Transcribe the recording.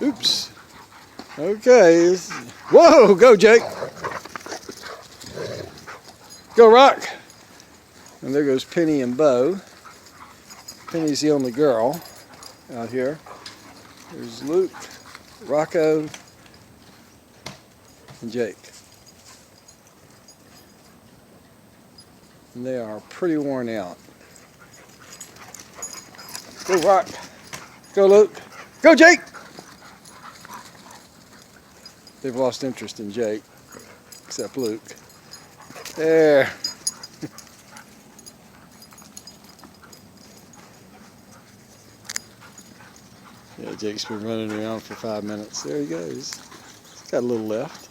Oops. Okay. Whoa, go Jake. Go Rock. And there goes Penny and Bo. Penny's the only girl out here. There's Luke, Rocco, and Jake. And they are pretty worn out. Go Rock. Go Luke. Go Jake. They've lost interest in Jake, except Luke. There. Yeah, Jake's been running around for 5 minutes. There he goes. He's got a little left.